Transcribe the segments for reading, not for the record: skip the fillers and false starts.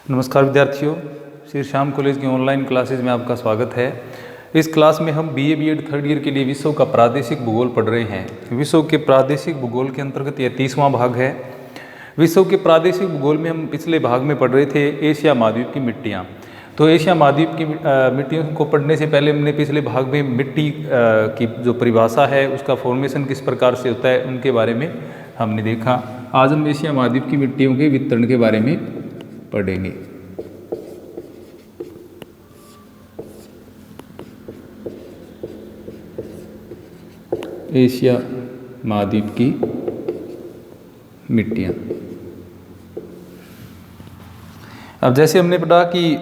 नमस्कार विद्यार्थियों, श्री श्याम कॉलेज की ऑनलाइन क्लासेज में आपका स्वागत है। इस क्लास में हम बीए बीएड थर्ड ईयर के लिए विश्व का प्रादेशिक भूगोल पढ़ रहे हैं। विश्व के प्रादेशिक भूगोल के अंतर्गत यह 30वां भाग है। विश्व के प्रादेशिक भूगोल में हम पिछले भाग में पढ़ रहे थे एशिया महाद्वीप की मिट्टियाँ। तो एशिया महाद्वीप की मिट्टियों को पढ़ने से पहले हमने पिछले भाग में मिट्टी की जो परिभाषा है, उसका फॉर्मेशन किस प्रकार से होता है, उनके बारे में हमने देखा। आज हम एशिया महाद्वीप की मिट्टियों के वितरण के बारे में पढ़ेंगे। एशिया महाद्वीप की मिट्टियाँ। अब जैसे हमने पढ़ा कि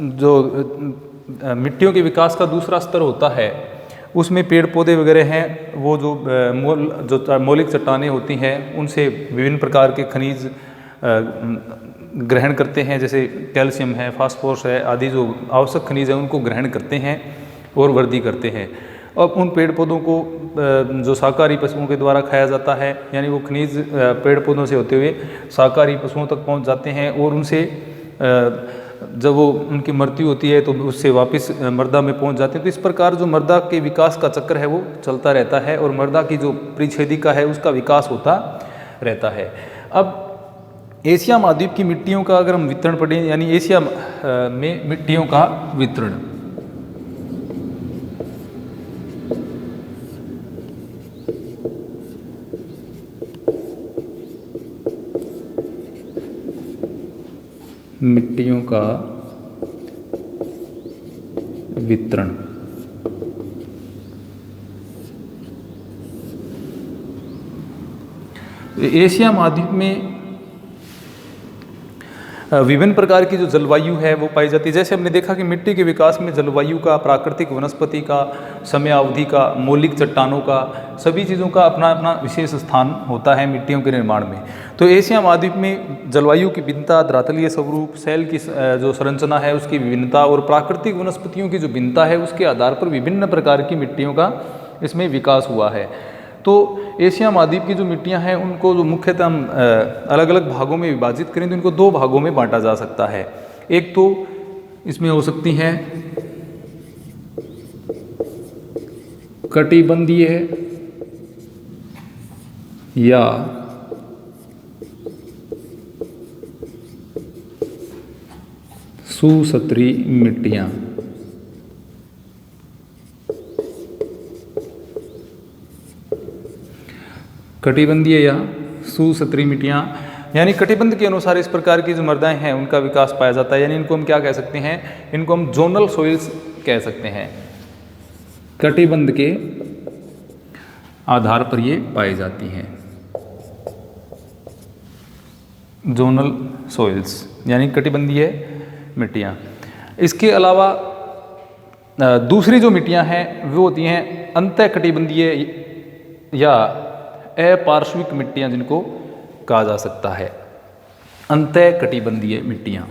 जो मिट्टियों के विकास का दूसरा स्तर होता है, उसमें पेड़ पौधे वगैरह हैं, वो जो मौलिक चट्टानें होती हैं, उनसे विभिन्न प्रकार के खनिज ग्रहण करते हैं, जैसे कैल्शियम है, फास्फोरस है आदि जो आवश्यक खनिज है, उनको ग्रहण करते हैं और वृद्धि करते हैं। और उन पेड़ पौधों को जो शाकाहारी पशुओं के द्वारा खाया जाता है, यानी वो खनिज पेड़ पौधों से होते हुए शाकाहारी पशुओं तक पहुंच जाते हैं और उनसे जब वो उनकी मृत्यु होती है तो उससे वापस मृदा में पहुंच जाते हैं। तो इस प्रकार जो मृदा के विकास का चक्र है वो चलता रहता है और मृदा की जो परिच्छेदिका है उसका विकास होता रहता है। अब एशिया महाद्वीप की मिट्टियों का अगर हम वितरण पढ़ें, यानी एशिया में मिट्टियों का वितरण, मिट्टियों का वितरण। एशिया महाद्वीप में विभिन्न प्रकार की जो जलवायु है वो पाई जाती है। जैसे हमने देखा कि मिट्टी के विकास में जलवायु का, प्राकृतिक वनस्पति का, समय अवधि का, मौलिक चट्टानों का, सभी चीज़ों का अपना अपना विशेष स्थान होता है मिट्टियों के निर्माण में। तो एशिया महाद्वीप में जलवायु की भिन्नता, धरातलीय स्वरूप, शैल की जो संरचना है उसकी विभिन्नता और प्राकृतिक वनस्पतियों की जो भिन्नता है, उसके आधार पर विभिन्न प्रकार की मिट्टियों का इसमें विकास हुआ है। तो एशिया महाद्वीप की जो मिट्टियां हैं उनको जो मुख्यतः हम अलग अलग भागों में विभाजित करें तो इनको दो भागों में बांटा जा सकता है। एक तो इसमें हो सकती हैं कटिबंधीय या सुसतरी मिट्टियां। कटिबंधीय या सुसतरी मिट्टियाँ, यानी कटिबंध के अनुसार इस प्रकार की जो मृदाएं हैं उनका विकास पाया जाता है। यानी इनको हम क्या कह सकते हैं, इनको हम जोनल सोइल्स कह सकते हैं। कटिबंध के आधार पर ये पाई जाती हैं जोनल सोइल्स, यानी कटिबंधीय मिट्टियाँ। इसके अलावा दूसरी जो मिट्टियाँ हैं वो होती हैं अंतःकटिबंधीय या अपार्श्विक मिट्टियां, जिनको कहा जा सकता है अंतःकटिबंधीय मिट्टियां।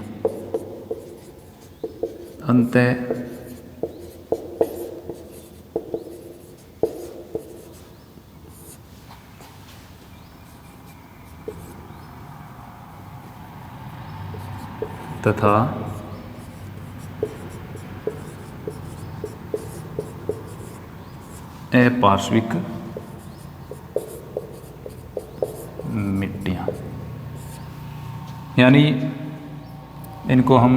अंतः तथा अपार्श्विक मिट्टियाँ, यानी इनको हम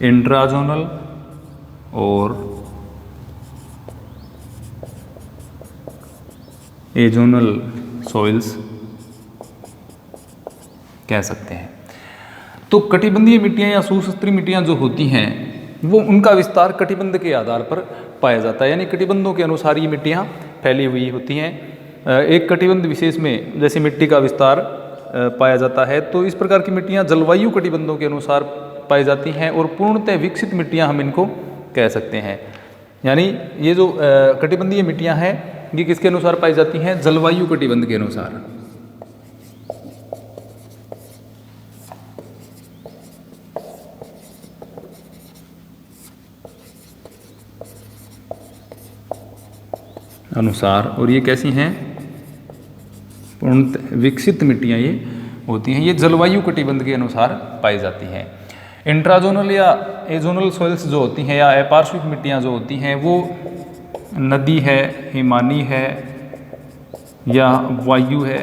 इंट्राजोनल और एजोनल सॉइल्स कह सकते हैं। तो कटिबंधीय मिट्टियाँ या सुसतरी मिट्टियाँ जो होती हैं वो उनका विस्तार कटिबंध के आधार पर पाया जाता है, यानी कटिबंधों के अनुसार ये मिट्टियाँ फैली हुई होती हैं। एक कटिबंध विशेष में जैसे मिट्टी का विस्तार पाया जाता है, तो इस प्रकार की मिट्टियाँ जलवायु कटिबंधों के अनुसार पाई जाती हैं और पूर्णतः विकसित मिट्टियाँ हम इनको कह सकते हैं। यानी ये जो कटिबंधीय मिट्टियाँ हैं ये किसके अनुसार पाई जाती हैं, जलवायु कटिबंध के अनुसार। अनुसार। और ये कैसी हैं, पूर्ण विकसित मिट्टियाँ ये होती हैं। ये जलवायु कटिबंध के अनुसार पाई जाती हैं। इंट्राजोनल या एजोनल सॉइल्स जो होती हैं या अपार्श्विक मिट्टियाँ जो होती हैं वो नदी है, हिमानी है या वायु है,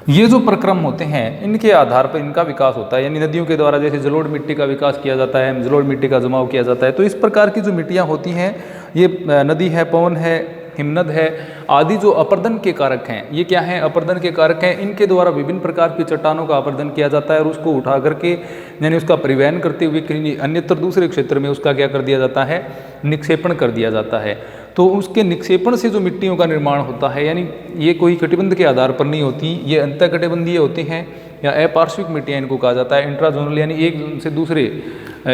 ये जो प्रक्रम होते हैं इनके आधार पर इनका विकास होता है। यानी नदियों के द्वारा जैसे जलोढ़ मिट्टी का विकास किया जाता है, जलोढ़ मिट्टी का जमाव किया जाता है, तो इस प्रकार की जो मिट्टियाँ होती हैं ये नदी है, पवन है, हिमनद है आदि जो अपर्दन के कारक हैं, ये क्या हैं? अपर्दन के कारक हैं। इनके द्वारा विभिन्न प्रकार की चट्टानों का अपर्दन किया जाता है और उसको उठा करके यानी उसका परिवहन करते हुए कहीं अन्यत्र दूसरे क्षेत्र में उसका क्या कर दिया जाता है? निक्षेपण कर दिया जाता है। तो उसके निक्षेपण से जो मिट्टियों का निर्माण होता है, यानी ये कोई कटिबंध के आधार पर नहीं होती, ये अंतःकटिबंधीय होती हैं या अपार्श्विक मिट्टियाँ इनको कहा जाता है। इंट्राजोनल यानी एक से दूसरे,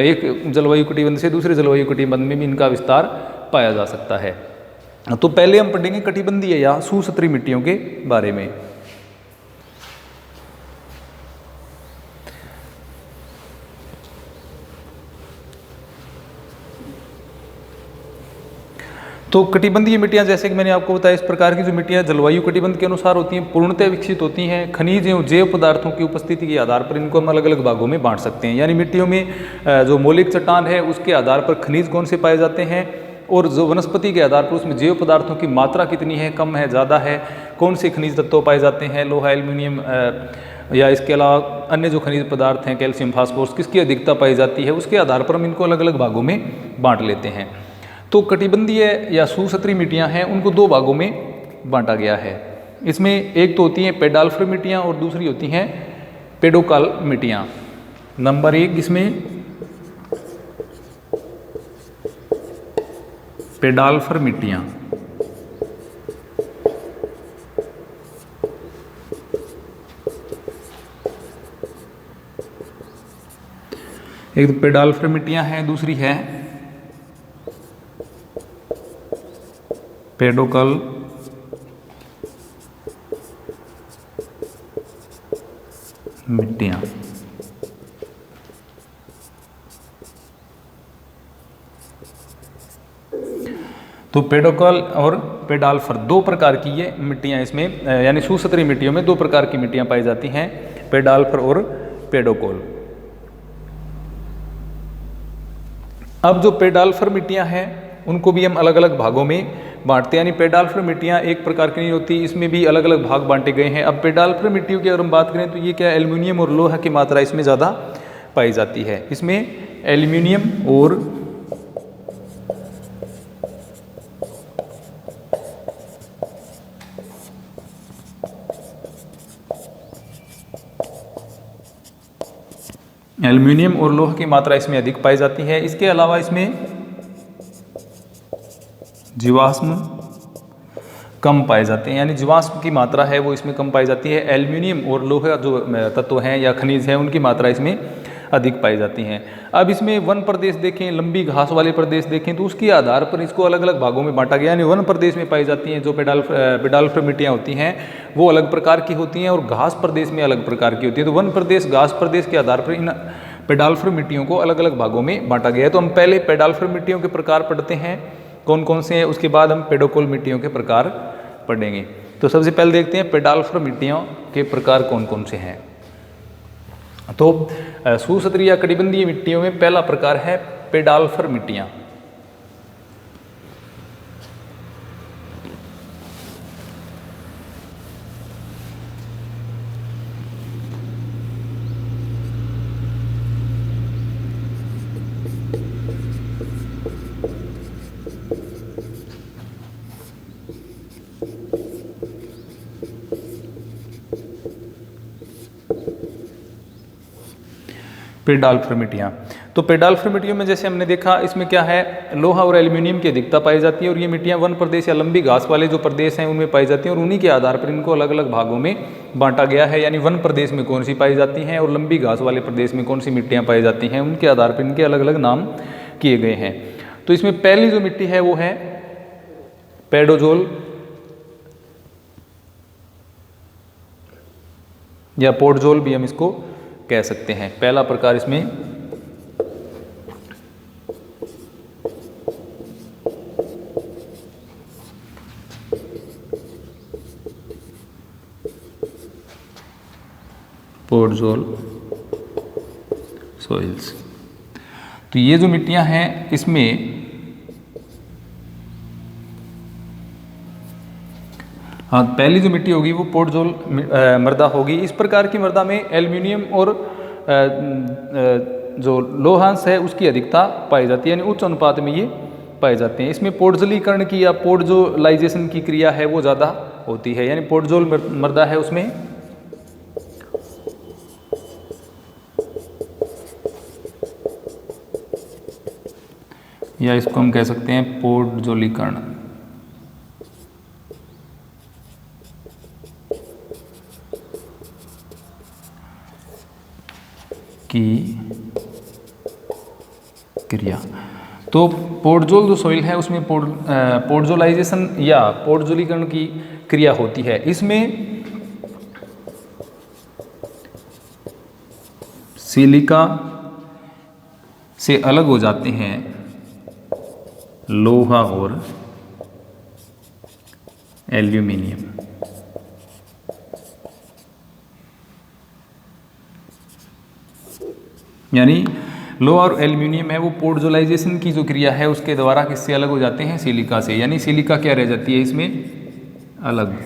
एक जलवायु कटिबंध से दूसरे जलवायु कटिबंध में भी इनका विस्तार पाया जा सकता है। तो पहले हम पढ़ेंगे कटिबंधीय या सुसतरी मिट्टियों के बारे में। तो कटिबंधीय मिट्टियाँ जैसे कि मैंने आपको बताया, इस प्रकार की जो मिट्टियाँ जलवायु कटिबंध के अनुसार होती हैं, पूर्णतः विकसित होती हैं। खनिज एवं जैव पदार्थों की उपस्थिति के आधार पर इनको हम अलग अलग भागों में बांट सकते हैं। यानी मिट्टियों में जो मौलिक चट्टान है उसके आधार पर खनिज कौन से पाए जाते हैं और जो वनस्पति के आधार पर उसमें जैव पदार्थों की मात्रा कितनी है, कम है, ज़्यादा है, कौन से खनिज तत्व पाए जाते हैं, लोहा, एल्यूमिनियम या इसके अलावा अन्य जो खनिज पदार्थ हैं, कैल्शियम, फास्फोरस, किसकी अधिकता पाई जाती है, उसके आधार पर हम इनको अलग अलग भागों में बांट लेते हैं। तो कटिबंधीय या सुसतरी मिट्टियाँ हैं उनको दो भागों में बांटा गया है। इसमें एक तो होती हैं पेडाल्फर मिट्टियाँ और दूसरी होती हैं पेडोकाल मिट्टियाँ। नंबर एक इसमें पेडाल्फर मिट्टियाँ। एक तो पेडाल्फर मिट्टियाँ हैं, दूसरी है पेडोकाल मिट्टियाँ। तो पेडोकाल और पेडाल्फर दो प्रकार की ये मिट्टियाँ इसमें यानी सुसतरी मिट्टियों में दो प्रकार की मिट्टियाँ पाई जाती हैं, पेडाल्फर और पेडोकोल। अब जो पेडाल्फर मिट्टियाँ हैं उनको भी हम अलग अलग भागों में बांटते हैं। यानी पेडाल्फर मिट्टियाँ एक प्रकार की नहीं होती, इसमें भी अलग अलग भाग बांटे गए हैं। अब पेडाल्फर मिट्टियों की अगर हम बात करें तो ये क्या, एल्युमिनियम और लोहा की मात्रा इसमें ज़्यादा पाई जाती है। इसमें एल्युमिनियम और लोहा की मात्रा इसमें अधिक पाई जाती है। इसके अलावा इसमें जीवाश्म कम पाए जाते हैं, यानी जीवाश्म की मात्रा है वो इसमें कम पाई जाती है। एल्युमिनियम और लोहा जो तत्व हैं या खनिज हैं उनकी मात्रा इसमें अधिक पाई जाती हैं। अब इसमें वन प्रदेश देखें, लंबी घास वाले प्रदेश देखें तो उसके आधार पर इसको अलग अलग भागों में बांटा गया। यानी वन प्रदेश में पाई जाती हैं जो पेडाल्फर मिट्टियाँ होती हैं वो अलग प्रकार की होती हैं और घास प्रदेश में अलग प्रकार की होती हैं। तो वन प्रदेश, घास प्रदेश के आधार पर इन पेडाल्फर मिट्टियों को अलग अलग भागों में बांटा गया है। तो हम पहले पेडाल्फर मिट्टियों के प्रकार पढ़ते हैं कौन कौन से हैं, उसके बाद हम पेडोकोल मिट्टियों के प्रकार पढ़ेंगे। तो सबसे पहले देखते हैं पेडाल्फर मिट्टियों के प्रकार कौन कौन से हैं। तो सुसतरी या कटिबंधीय मिट्टियों में पहला प्रकार है पेडाल्फर मिट्टियाँ। पेडाल्फर मिट्टियाँ, तो पेडाल्फर मिट्टियों में जैसे हमने देखा इसमें क्या है, लोहा और एल्यूमिनियम की अधिकता पाई जाती है और ये मिट्टियाँ वन प्रदेश या लंबी घास वाले जो प्रदेश हैं उनमें पाई जाती हैं और उन्हीं के आधार पर इनको अलग अलग भागों में बांटा गया है। यानी वन प्रदेश में कौन सी पाई जाती हैं और लंबी घास वाले प्रदेश में कौन सी मिट्टियाँ पाई जाती हैं, उनके आधार पर इनके अलग अलग नाम किए गए हैं। तो इसमें पहली जो मिट्टी है वो है पेडोजोल या पोडजोल भी हम इसको कह सकते हैं। पहला प्रकार इसमें पोडजोल सॉइल्स। तो ये जो मिट्टियां हैं इसमें हाँ, पहली जो मिट्टी होगी वो पोडजोल मृदा होगी। इस प्रकार की मृदा में एल्युमिनियम और जो लोहांश है उसकी अधिकता पाई जाती है, यानी उच्च अनुपात में ये पाए जाते हैं। इसमें पोडजलीकरण की या पोडजोलाइजेशन की क्रिया है वो ज़्यादा होती है, यानी पोडजोल मृदा है उसमें या इसको हम कह सकते हैं पोडजोलीकरण की क्रिया। तो पोडजोल जो सॉइल है उसमें पोडजोलाइजेशन या पोडजोलीकरण की क्रिया होती है। इसमें सिलिका से अलग हो जाते हैं लोहा और एल्यूमिनियम। यानी लोहा और एल्यूमिनियम है वो पोडजोलाइजेशन की जो क्रिया है उसके द्वारा किससे अलग हो जाते हैं, सिलिका से। यानी सिलिका क्या रह जाती है इसमें अलग।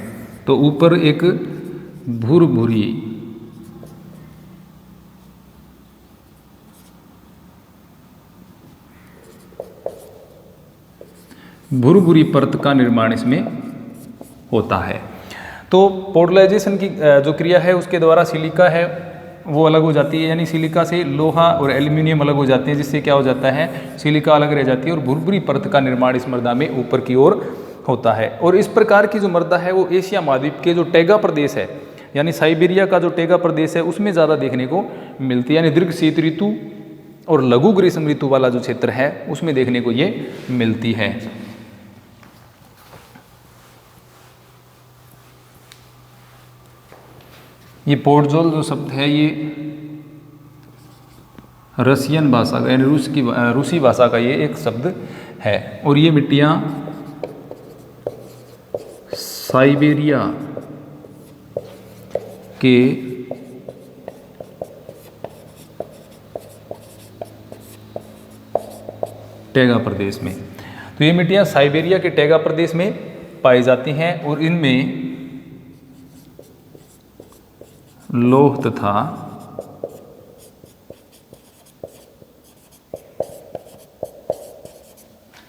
तो ऊपर एक भूरभूरी भूरभूरी परत का निर्माण इसमें होता है। तो पोडलाइजेशन की जो क्रिया है उसके द्वारा सिलिका है वो अलग हो जाती है, यानी सिलिका से लोहा और एल्यूमिनियम अलग हो जाते हैं, जिससे क्या हो जाता है, सिलिका अलग रह जाती है और भूरभूरी परत का निर्माण इस मृदा में ऊपर की ओर होता है। और इस प्रकार की जो मृदा है वो एशिया महाद्वीप के जो टैगा प्रदेश है, यानी साइबेरिया का जो टैगा प्रदेश है उसमें ज़्यादा देखने को मिलती है। यानी दीर्घ शीत ऋतु और लघु ग्रीष्म ऋतु वाला जो क्षेत्र है उसमें देखने को ये मिलती है। ये पोडजोल जो शब्द है ये रशियन भाषा का, यानी रूसी भाषा का ये एक शब्द है। और ये मिट्टियाँ साइबेरिया के टैगा प्रदेश में, तो ये मिट्टियाँ साइबेरिया के टैगा प्रदेश में पाई जाती हैं और इनमें लौह तथा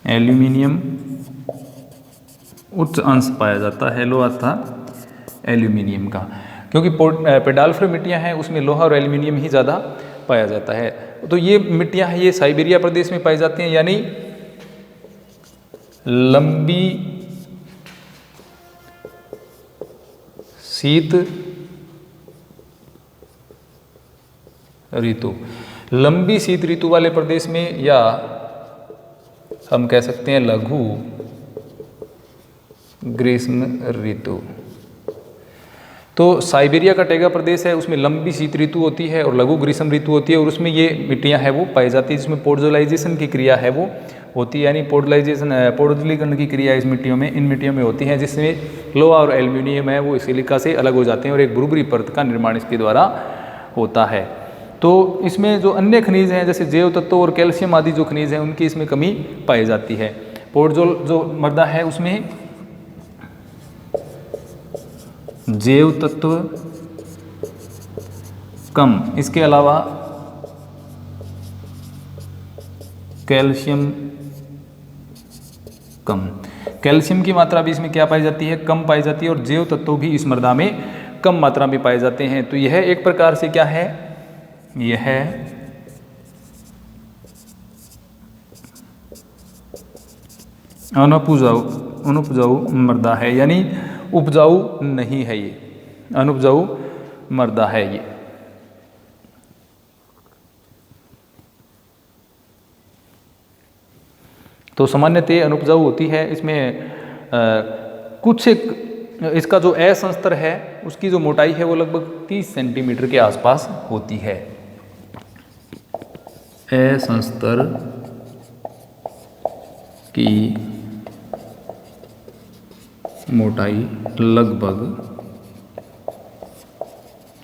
एल्यूमिनियम उच्च अंश पाया जाता है, लोहा तथा एल्यूमिनियम का। क्योंकि पेडाल्फर मिट्टियां हैं उसमें लोहा और एल्यूमिनियम ही ज़्यादा पाया जाता है। तो ये मिट्टियां हैं ये साइबेरिया प्रदेश में पाई जाती हैं, यानी लंबी शीत ऋतु, लंबी शीत ऋतु वाले प्रदेश में, या हम कह सकते हैं लघु ग्रीष्म ऋतु। तो साइबेरिया का टैगा प्रदेश है उसमें लंबी शीत ऋतु होती है और लघु ग्रीष्म ऋतु होती है और उसमें ये मिट्टियां हैं वो पाई जाती है, जिसमें पोडजोलाइजेशन की क्रिया है वो होती है, यानी पोडजोलीकरण की क्रिया इन मिट्टियों में होती है, जिसमें लोहा और एल्यूमिनियम है वो सिलिका से अलग हो जाते हैं और एक भूरभूरी परत का निर्माण इसके द्वारा होता है। तो इसमें जो अन्य खनिज हैं जैसे जैव तत्व और कैल्शियम आदि जो खनिज हैं उनकी इसमें कमी पाई जाती है। पोडजोल जो मृदा है उसमें जैव तत्व कम, इसके अलावा कैल्शियम कम, कैल्शियम की मात्रा भी इसमें क्या पाई जाती है, कम पाई जाती है और जैव तत्व भी इस मृदा में कम मात्रा में पाए जाते हैं। तो यह एक प्रकार से क्या है, यह अनुपजाऊ मृदा है, यानी उपजाऊ नहीं है, ये अनुपजाऊ मृदा है ये। तो सामान्यतः अनुपजाऊ होती है। इसमें कुछ इसका जो असंस्तर है उसकी जो मोटाई है वो लगभग 30 सेंटीमीटर के आसपास होती है। असंस्तर की मोटाई लगभग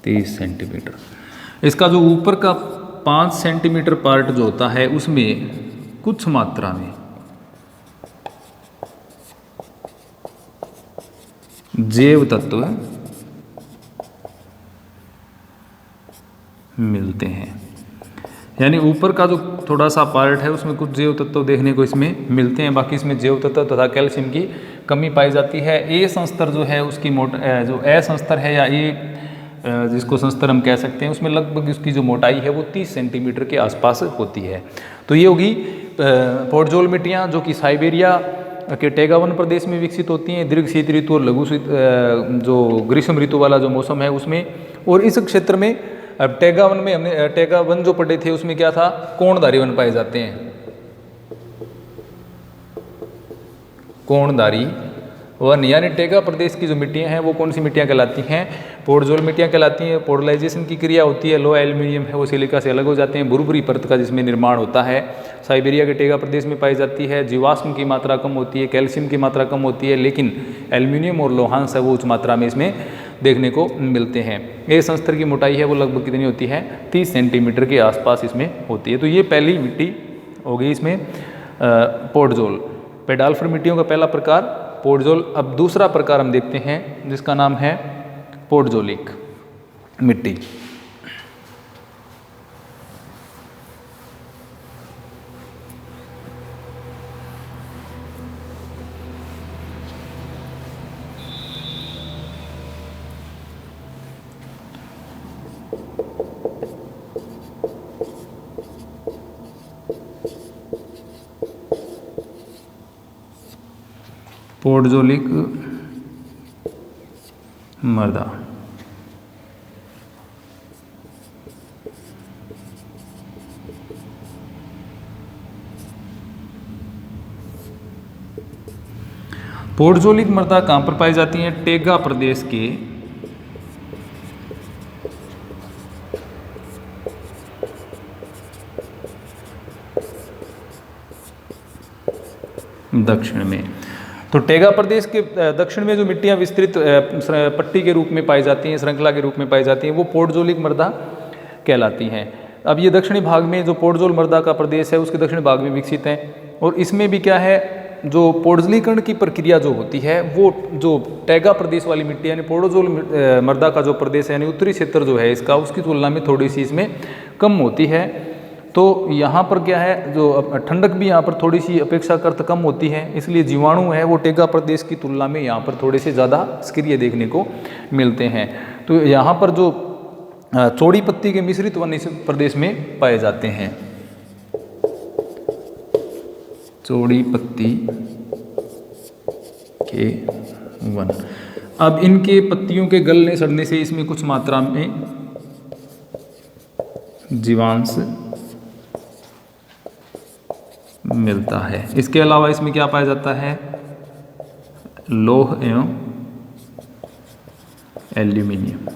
30 सेंटीमीटर। इसका जो ऊपर का 5 सेंटीमीटर पार्ट जो होता है उसमें कुछ मात्रा में जैव तत्व मिलते हैं, यानी ऊपर का जो थोड़ा सा पार्ट है उसमें कुछ जैव तत्व देखने को इसमें मिलते हैं, बाकी इसमें जैव तत्व तथा कैल्शियम की कमी पाई जाती है। ए संस्तर जो है उसकी जो ए संस्तर है या ए जिसको संस्तर हम कह सकते हैं, उसमें लगभग उसकी जो मोटाई है वो 30 सेंटीमीटर के आसपास होती है। तो ये होगी पोडजोल मिट्टियाँ जो कि साइबेरिया के टैगा वन प्रदेश में विकसित होती हैं, दीर्घ शीत ऋतु और लघु शीत जो ग्रीष्म ऋतु वाला जो मौसम है उसमें। और इस क्षेत्र में अब टैगा वन में हमने टैगा वन जो पढ़े थे उसमें क्या था, कोणधारी वन पाए जाते हैं। कोणधारी वन यानी टैगा प्रदेश की जो मिट्टियां हैं वो कौन सी मिट्टियां कहलाती हैं, पोडजोल मिट्टियां कहलाती हैं। पोडलाइजेशन की क्रिया होती है, लो एल्यूमिनियम है वो सिलिका से अलग हो जाते हैं, भुरभुरी परत का जिसमें निर्माण होता है। साइबेरिया के टैगा प्रदेश में पाई जाती है। जीवाश्म की मात्रा कम होती है, कैल्शियम की मात्रा कम होती है, लेकिन एल्यूमिनियम और लोहांश है वो उच्च मात्रा में इसमें देखने को मिलते हैं। ये संस्तर की मोटाई है वो लगभग कितनी होती है, 30 सेंटीमीटर के आसपास इसमें होती है। तो ये पहली मिट्टी हो गई इसमें पोडजोल, पेडाल्फर मिट्टियों का पहला प्रकार पोडजोल। अब दूसरा प्रकार हम देखते हैं जिसका नाम है पोडजोलिक मिट्टी। पोडजोलिक मृदा पोडजोलिक मृदा कहाँ पर पाई जाती है, टैगा प्रदेश के दक्षिण में। तो टैगा प्रदेश के दक्षिण में जो मिट्टियां विस्तृत पट्टी के रूप में पाई जाती हैं, श्रृंखला के रूप में पाई जाती हैं, वो पोडजोलिक मृदा कहलाती हैं। अब ये दक्षिणी भाग में जो पोडजोल मृदा का प्रदेश है उसके दक्षिणी भाग में विकसित है। और इसमें भी क्या है, जो पोडजलीकरण की प्रक्रिया जो होती है वो जो टैगा प्रदेश वाली मिट्टी यानी पोडजोल मृदा का जो प्रदेश है यानी उत्तरी क्षेत्र जो है इसका, उसकी तुलना में थोड़ी सी इसमें कम होती है। तो यहाँ पर क्या है, जो ठंडक भी यहाँ पर थोड़ी सी अपेक्षाकृत कम होती है, इसलिए जीवाणु है वो टैगा प्रदेश की तुलना में यहाँ पर थोड़े से ज़्यादा सक्रिय देखने को मिलते हैं। तो यहाँ पर जो चौड़ी पत्ती के मिश्रित वन इस प्रदेश में पाए जाते हैं, चौड़ी पत्ती के वन। अब इनके पत्तियों के गलने सड़ने से इसमें कुछ मात्रा में जीवांश मिलता है। इसके अलावा इसमें क्या पाया जाता है, लौह एवं एल्यूमिनियम।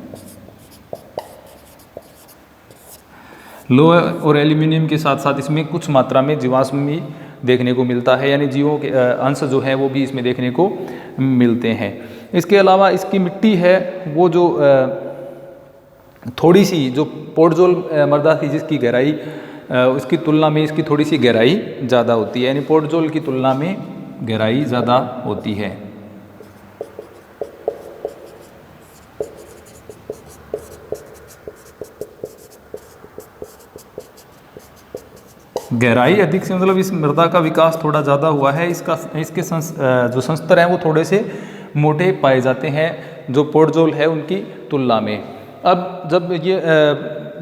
लोह और एल्यूमिनियम के साथ साथ इसमें कुछ मात्रा में जीवाश्म भी देखने को मिलता है, यानी जीवों के अंश जो है वो भी इसमें देखने को मिलते हैं। इसके अलावा इसकी मिट्टी है वो जो थोड़ी सी जो पोडजोल मृदा थी जिसकी गहराई उसकी तुलना में इसकी थोड़ी सी गहराई ज़्यादा होती है, यानी पोडजोल की तुलना में गहराई ज़्यादा होती है। गहराई अधिक से मतलब इस मृदा का विकास थोड़ा ज़्यादा हुआ है। इसके जो संस्तर हैं वो थोड़े से मोटे पाए जाते हैं जो पोडजोल है उनकी तुलना में। अब जब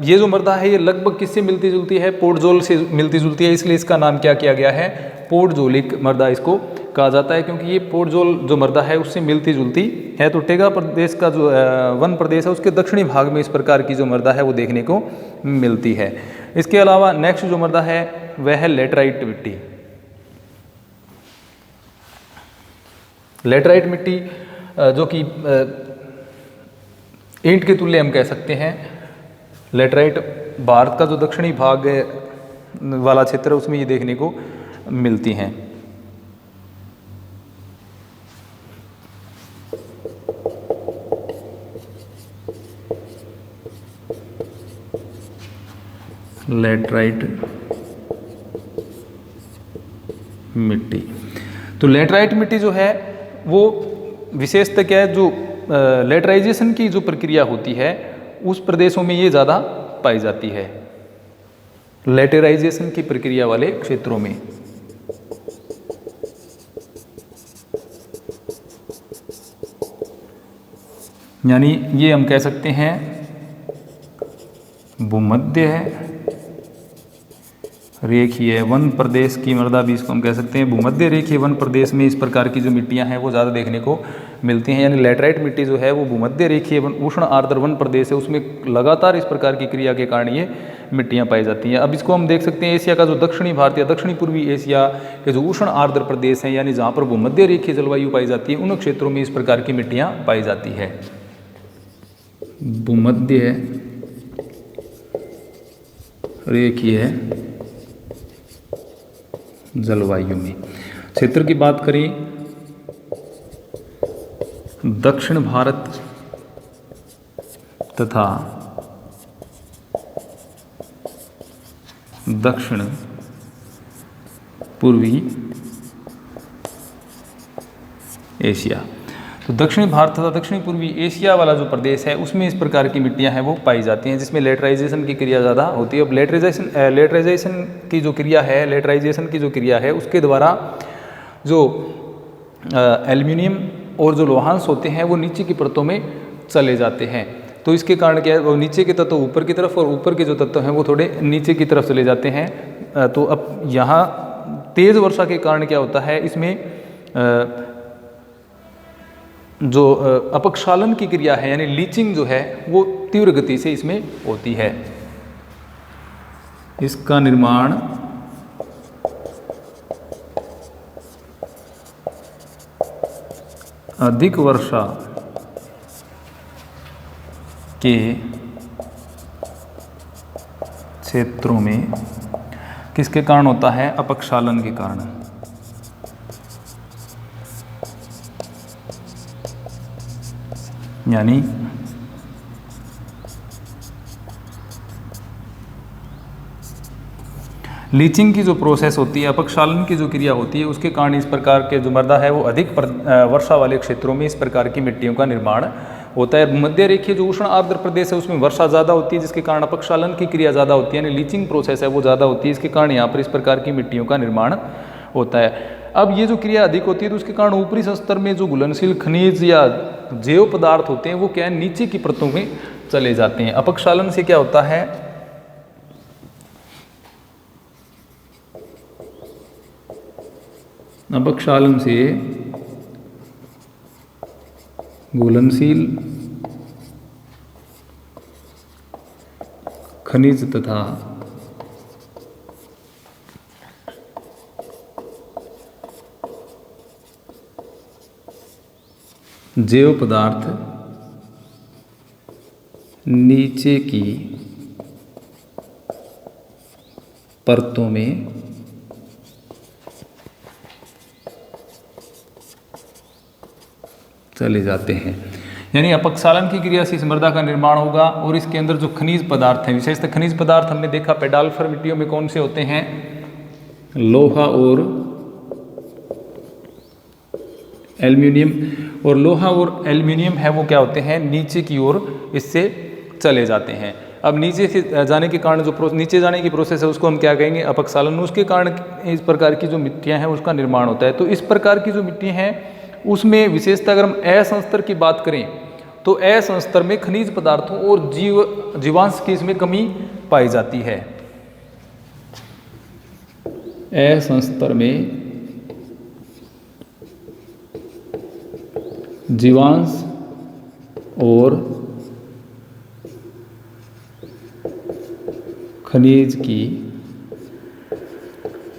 ये जो मृदा है ये लगभग किससे मिलती जुलती है, पोडजोल से मिलती जुलती है, इसलिए इसका नाम क्या किया गया है, पोडजोलिक मृदा इसको कहा जाता है, क्योंकि ये पोडजोल जो मृदा है उससे मिलती जुलती है। तो टैगा प्रदेश का जो वन प्रदेश है उसके दक्षिणी भाग में इस प्रकार की जो मृदा है वो देखने को मिलती है। इसके अलावा नेक्स्ट जो मृदा है वह है लेटराइट मिट्टी। लेटराइट मिट्टी जो कि ईंट के तुल्य हम कह सकते हैं। लेटराइट भारत का जो दक्षिणी भाग वाला क्षेत्र है उसमें ये देखने को मिलती हैं। लैटराइट मिट्टी। तो लैटराइट मिट्टी जो है वो विशेषतः क्या है, जो लैटराइजेशन की जो प्रक्रिया होती है उस प्रदेशों में ये ज़्यादा पाई जाती है, लैटराइजेशन की प्रक्रिया वाले क्षेत्रों में। यानी ये हम कह सकते हैं भूमध्य रेखीय वन प्रदेश की मृदा भी इसको हम कह सकते हैं। भूमध्य रेखीय वन प्रदेश में इस प्रकार की जो मिट्टियां हैं वो ज़्यादा देखने को मिलती हैं। यानी लैटराइट मिट्टी जो है वो भूमध्य रेखीय वन उष्ण आर्द्र वन प्रदेश है, उसमें लगातार इस प्रकार की क्रिया के कारण ये मिट्टियां पाई जाती हैं। अब इसको हम देख सकते हैं एशिया का जो दक्षिणी भारत या दक्षिणी पूर्वी एशिया के जो उष्ण आर्द्र प्रदेश हैं, यानी जहाँ पर भूमध्य रेखीय जलवायु पाई जाती है, उन क्षेत्रों में इस प्रकार की मिट्टियाँ पाई जाती है। भूमध्य रेखीय जलवायु में क्षेत्र की बात करें, दक्षिण भारत तथा दक्षिण पूर्वी एशिया। तो दक्षिणी भारत तथा दक्षिणी पूर्वी एशिया वाला जो प्रदेश है उसमें इस प्रकार की मिट्टियां हैं वो पाई जाती हैं, जिसमें लेटराइजेशन की क्रिया ज़्यादा होती है। अब लेटराइजेशन की जो क्रिया है, लेटराइजेशन की जो क्रिया है उसके द्वारा जो एल्युमिनियम और जो लोहांश होते हैं वो नीचे की परतों में चले जाते हैं। तो इसके कारण क्या है, वो नीचे के तत्व ऊपर की तरफ और ऊपर के जो तत्व हैं वो थोड़े नीचे की तरफ चले जाते हैं। तो अब यहाँ तेज़ वर्षा के कारण क्या होता है, इसमें जो अपक्षालन की क्रिया है यानी लीचिंग जो है वो तीव्र गति से इसमें होती है। इसका निर्माण अधिक वर्षा के क्षेत्रों में किसके कारण होता है, अपक्षालन के कारण। यानी लीचिंग की जो प्रोसेस होती है, अपक्षालन की जो क्रिया होती है, उसके कारण इस प्रकार के जो मृदा है वो अधिक वर्षा वाले क्षेत्रों में इस प्रकार की मिट्टियों का निर्माण होता है। मध्य रेखीय जो उष्ण आर्द्र प्रदेश है उसमें वर्षा ज़्यादा होती है, जिसके कारण अपक्षालन की क्रिया ज़्यादा होती है, यानी लीचिंग प्रोसेस है वो ज़्यादा होती है, इसके कारण यहाँ पर इस प्रकार की मिट्टियों का निर्माण होता है। अब ये जो क्रिया अधिक होती है तो उसके कारण ऊपरी स्तर में जो घुलनशील खनिज या जैव पदार्थ होते हैं वो क्या है, नीचे की परतों में चले जाते हैं। अपक्षालन से क्या होता है, अपक्षालन से घुलनशील खनिज तथा जैव पदार्थ नीचे की परतों में चले जाते हैं। यानी अपक्षालन की क्रिया से इस मृदा का निर्माण होगा और इसके अंदर जो खनिज पदार्थ हैं, विशेषतः खनिज पदार्थ हमने देखा पेडाल्फर मिट्टियों में कौन से होते हैं, लोहा और एल्युमिनियम। और लोहा और एल्युमिनियम है वो क्या होते हैं, नीचे की ओर इससे चले जाते हैं। अब नीचे से जाने के कारण जो नीचे जाने की प्रोसेस है उसको हम क्या कहेंगे, अपक्षालन। उसके कारण इस प्रकार की जो मिट्टियां हैं उसका निर्माण होता है। तो इस प्रकार की जो मिट्टी हैं उसमें विशेषतः अगर हम असंस्तर की बात करें तो असंस्तर में खनिज पदार्थों और जीवांश की इसमें कमी पाई जाती है। असंस्तर में जीवांश और खनिज की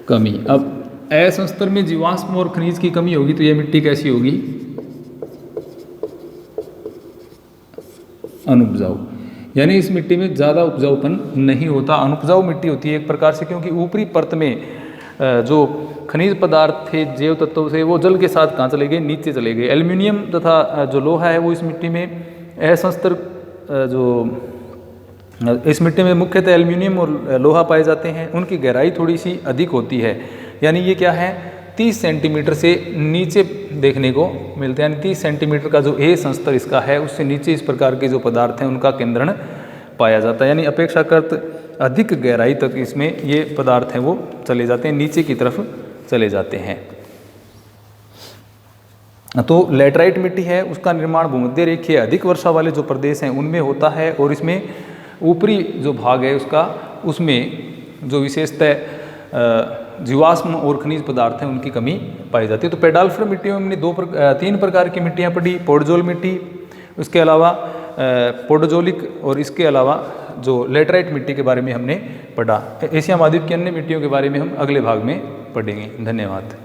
कमी। अब असंस्तर में जीवाश्म और खनिज की कमी होगी तो यह मिट्टी कैसी होगी, अनुपजाऊ। यानी इस मिट्टी में ज़्यादा उपजाऊपन नहीं होता, अनुपजाऊ मिट्टी होती है एक प्रकार से, क्योंकि ऊपरी परत में जो खनिज पदार्थ थे जैव तत्वों से वो जल के साथ कहाँ चले गए, नीचे चले गए। एल्युमिनियम तथा जो लोहा है वो इस मिट्टी में असंस्तर जो इस मिट्टी में मुख्यतः एल्युमिनियम और लोहा पाए जाते हैं। उनकी गहराई थोड़ी सी अधिक होती है, यानी ये क्या है 30 सेंटीमीटर से नीचे देखने को मिलते हैं, यानी 30 सेंटीमीटर का जो स्तर इसका है उससे नीचे इस प्रकार के जो पदार्थ हैं उनका केंद्रण पाया जाता है, यानी अपेक्षाकृत अधिक गहराई तक इसमें ये पदार्थ हैं वो चले जाते हैं, नीचे की तरफ चले जाते हैं। तो लैटराइट मिट्टी है उसका निर्माण भूमध्य रेखीय अधिक वर्षा वाले जो प्रदेश हैं उनमें होता है, और इसमें ऊपरी जो भाग है उसका उसमें जो विशेषतः जीवाश्म और खनिज पदार्थ हैं उनकी कमी पाई जाती है। तो पेडाल्फर मिट्टियों में हमने 3 प्रकार की मिट्टियाँ पढ़ी, पोडोजोल मिट्टी, उसके अलावा पोडोजोलिक, और इसके अलावा जो लैटराइट मिट्टी के बारे में हमने पढ़ा। एशिया महाद्वीप की अन्य मिट्टियों के बारे में हम अगले भाग में पढ़ेंगे। धन्यवाद।